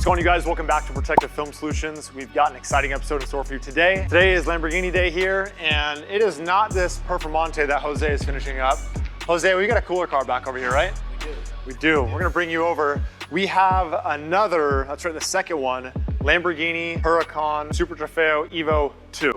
What's going on, you guys? Welcome back to Protective Film Solutions. We've got an exciting episode in store for you today. Today is Lamborghini Day here, and it is not this Performante that Jose is finishing up. Jose, we got a cooler car back over here, right? We do. We do. We're gonna bring you over. We have another, that's right, the second one, Lamborghini Huracan Super Trofeo Evo 2.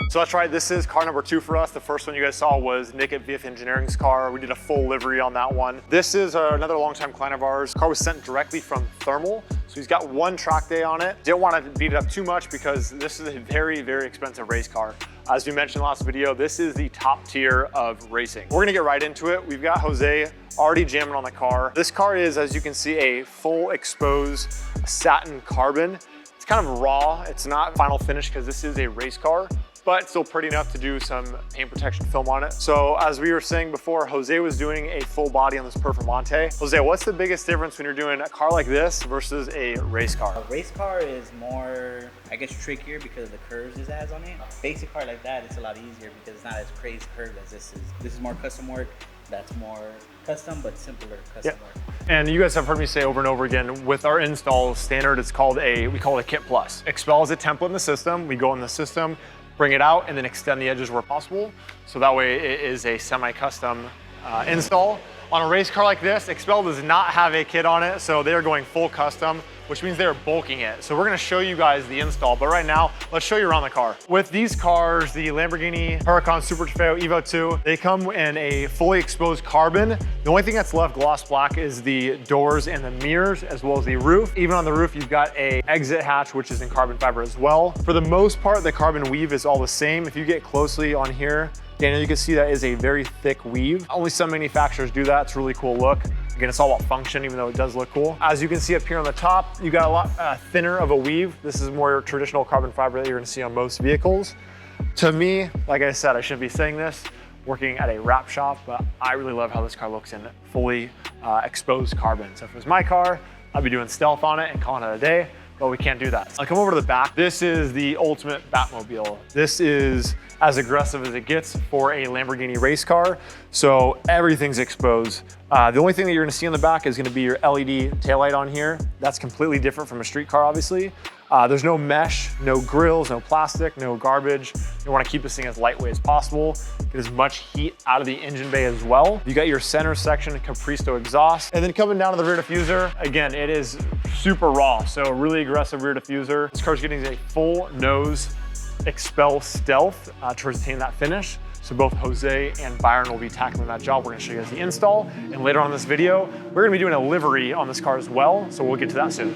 So that's right, this is car number 2 for us. The first one you guys saw was Nick at VF Engineering's car. We did a full livery on that one. This is another longtime client of ours. The car was sent directly from Thermal, so he's got one track day on it. Didn't want to beat it up too much because this is a very, very expensive race car. As we mentioned in the last video, this is the top tier of racing. We're gonna get right into it. We've got Jose already jamming on the car. This car is, as you can see, a full exposed satin carbon. It's kind of raw. It's not final finish because this is a race car, but still pretty enough to do some paint protection film on it. So as we were saying before, Jose was doing a full body on this Performante. Jose, what's the biggest difference when you're doing a car like this versus a race car? A race car is more, I guess, trickier because of the curves it has on it. A basic car like that, it's a lot easier because it's not as crazy curved as this is. This is more custom work. That's more custom, but simpler custom work. And you guys have heard me say over and over again, with our install standard, we call it a Kit Plus. Expel is a template in the system. We go in the system, bring it out, and then extend the edges where possible. So that way it is a semi-custom install. On a race car like this, Expel does not have a kit on it, so they're going full custom, which means they're bulking it. So we're gonna show you guys the install, but right now, let's show you around the car. With these cars, the Lamborghini Huracan Super Trofeo Evo 2, they come in a fully exposed carbon. The only thing that's left gloss black is the doors and the mirrors, as well as the roof. Even on the roof, you've got a exit hatch, which is in carbon fiber as well. For the most part, the carbon weave is all the same. If you get closely on here, Daniel, you can see that is a very thick weave. Only some manufacturers do that. It's a really cool look. Again, it's all about function, even though it does look cool. As you can see up here on the top, you got a lot thinner of a weave. This is more traditional carbon fiber that you're gonna see on most vehicles. To me, like I said, I shouldn't be saying this, working at a wrap shop, but I really love how this car looks in fully exposed carbon. So if it was my car, I'd be doing stealth on it and calling it a day, but we can't do that. I'll come over to the back. This is the ultimate Batmobile. This is as aggressive as it gets for a Lamborghini race car. So everything's exposed. The only thing that you're gonna see on the back is gonna be your LED taillight on here. That's completely different from a street car, obviously. There's no mesh, no grills, no plastic, no garbage. You wanna keep this thing as lightweight as possible, get as much heat out of the engine bay as well. You got your center section Capristo exhaust. And then coming down to the rear diffuser, again, it is super raw, so really aggressive rear diffuser. This car's getting a full nose Expel stealth to retain that finish. So both Jose and Byron will be tackling that job. We're gonna show you guys the install. And later on in this video, we're gonna be doing a livery on this car as well. So we'll get to that soon.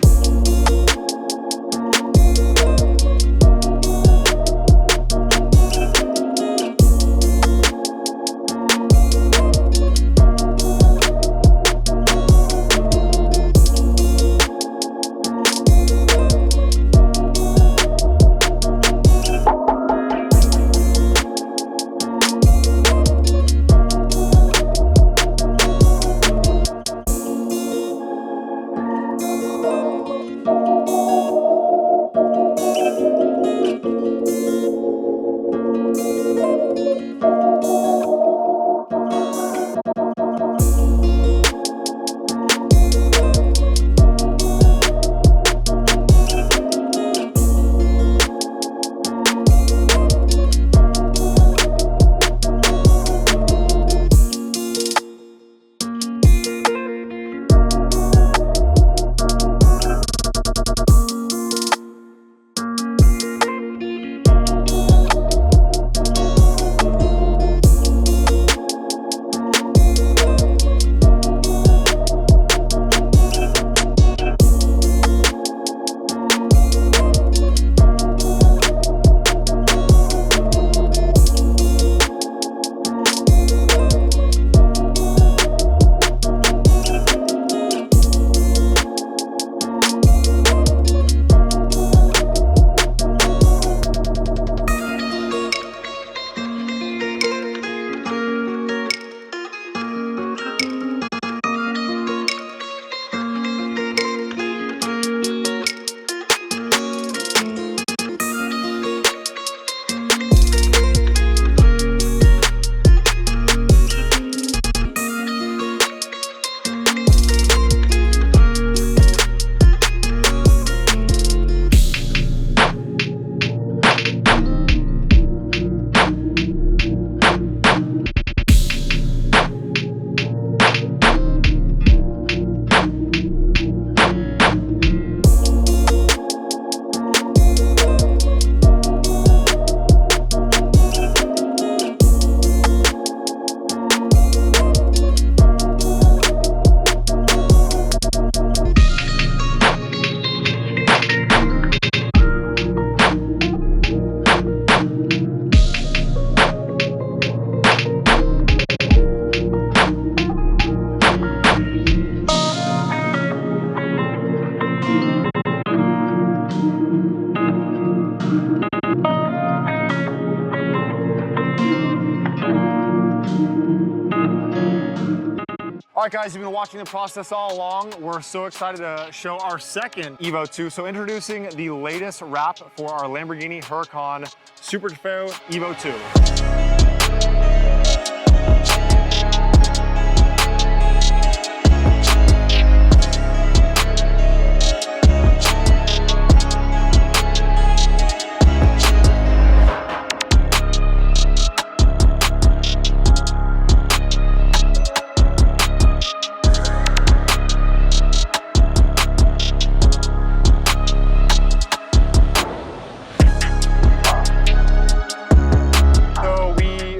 right, guys, you've been watching the process all along. We're so excited to show our second Evo 2. So introducing the latest wrap for our Lamborghini Huracan Super Trofeo Evo 2.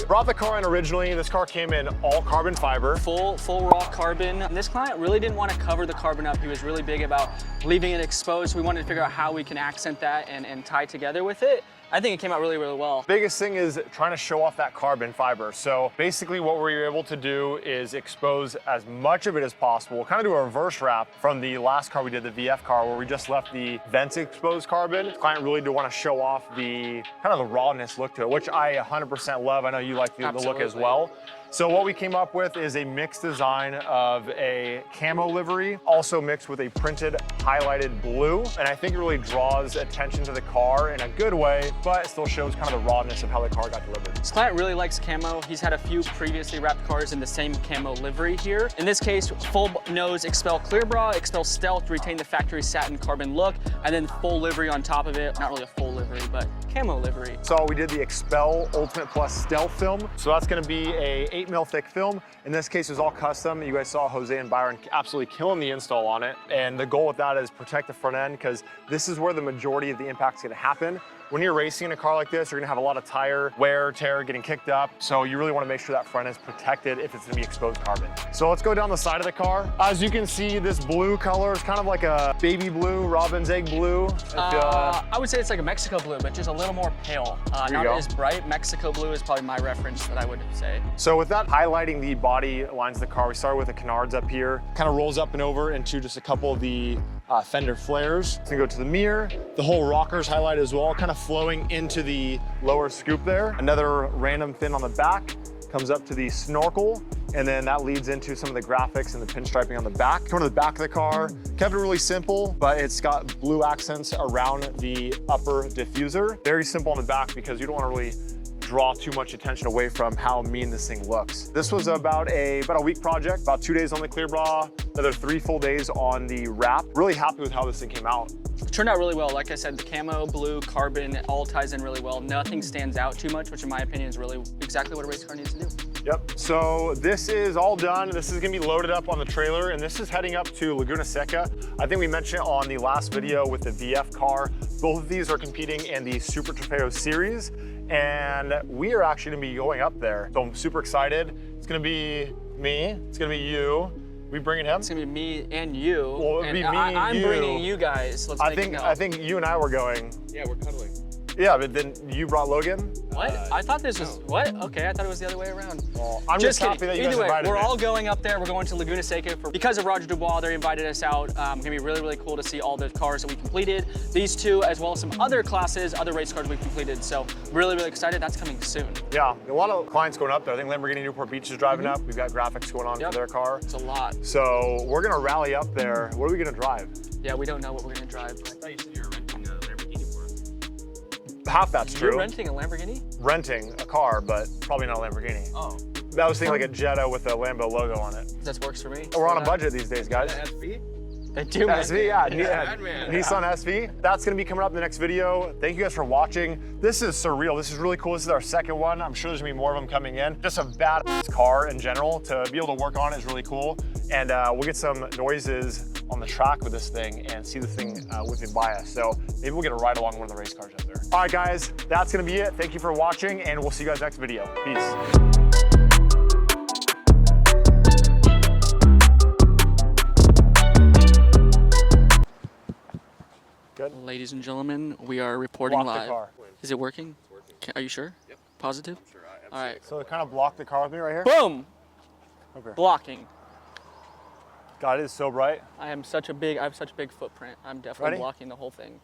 Brought the car in originally. This car came in all carbon fiber. Full raw carbon. And this client really didn't want to cover the carbon up. He was really big about leaving it exposed. We wanted to figure out how we can accent that and tie together with it. I think it came out really, really well. Biggest thing is trying to show off that carbon fiber. So basically what we were able to do is expose as much of it as possible, kind of do a reverse wrap from the last car we did, the VF car, where we just left the vents exposed carbon. The client really did want to show off the kind of the rawness look to it, which I 100% love. I know you like the look as well. So what we came up with is a mixed design of a camo livery, also mixed with a printed highlighted blue. And I think it really draws attention to the car in a good way, but it still shows kind of the rawness of how the car got delivered. This client really likes camo. He's had a few previously wrapped cars in the same camo livery here. In this case, full nose Expel Clear Bra, Expel Stealth to retain the factory satin carbon look, and then full livery on top of it. Not really a full livery, but camo livery. So we did the Expel Ultimate Plus Stealth film. So that's gonna be a 8mm thick film. In this case, it's all custom. You guys saw Jose and Byron absolutely killing the install on it. And the goal with that is protect the front end, because this is where the majority of the impact is gonna happen. When you're racing in a car like this, you're gonna have a lot of tire wear, tear, getting kicked up. So you really wanna make sure that front is protected if it's gonna be exposed carbon. So let's go down the side of the car. As you can see, this blue color is kind of like a baby blue, robin's egg blue. I would say it's like a Mexico blue, but just a little more pale. Not as bright. Mexico blue is probably my reference that I would say. So with that highlighting the body lines of the car, we started with the canards up here, kind of rolls up and over into just a couple of the fender flares. It's gonna go to the mirror. The whole rockers highlighted as well, kind of flowing into the lower scoop there. Another random fin on the back, comes up to the snorkel, and then that leads into some of the graphics and the pinstriping on the back. Going to the back of the car, kept it really simple, but it's got blue accents around the upper diffuser. Very simple on the back because you don't want to really draw too much attention away from how mean this thing looks. This was about a week project, about 2 days on the clear bra, another 3 full days on the wrap. Really happy with how this thing came out. It turned out really well. Like I said, the camo, blue, carbon, it all ties in really well. Nothing stands out too much, which in my opinion is really exactly what a race car needs to do. Yep, so this is all done. This is gonna be loaded up on the trailer, and this is heading up to Laguna Seca. I think we mentioned on the last video with the VF car, both of these are competing in the Super Trofeo series, and we are actually gonna be going up there. So I'm super excited. It's gonna be me, it's gonna be you. We bringing him? It's gonna be me and you. Well, it'd be me and I'm you. bringing you guys. Let's make it go. I think you and I were going. Yeah, we're cuddling. Yeah, but then you brought Logan? What? I thought this was, what? Okay, I thought it was the other way around. Well, I'm just happy that you guys Either way, invited we're me. all going up there. We're going to Laguna Seca. Because of Roger Dubois, they invited us out. Gonna be really, really cool to see all the cars that we completed. These two, as well as some other classes, other race cars we completed. So really, really excited. That's coming soon. Yeah, a lot of clients going up there. I think Lamborghini Newport Beach is driving up. We've got graphics going on for their car. It's a lot. So we're gonna rally up there. What are we gonna drive? Yeah, we don't know what we're gonna drive. I thought you said you were renting a Lamborghini for us. Half that's true. You're renting a Lamborghini? Renting a car, but probably not a Lamborghini. Oh. I was thinking like a Jetta with a Lambo logo on it. That works for me. We're on a budget these days, guys. SV? They do, man. SV, yeah. Madman. Nissan SV. That's gonna be coming up in the next video. Thank you guys for watching. This is surreal. This is really cool. This is our second one. I'm sure there's gonna be more of them coming in. Just a badass car in general. To be able to work on it is really cool. And we'll get some noises on the track with this thing and see the thing whipping by us. So maybe we'll get a ride along one of the race cars up there. All right, guys, that's gonna be it. Thank you for watching, and we'll see you guys next video. Peace. Good. Ladies and gentlemen, we are reporting Block the live. car. Is it working? It's working. Are you sure? Yep. Positive? Sure, All right. So kind of block the car with me right here? Boom! Okay. Blocking. God, it is so bright. I have such a big footprint. I'm definitely Ready? blocking the whole thing.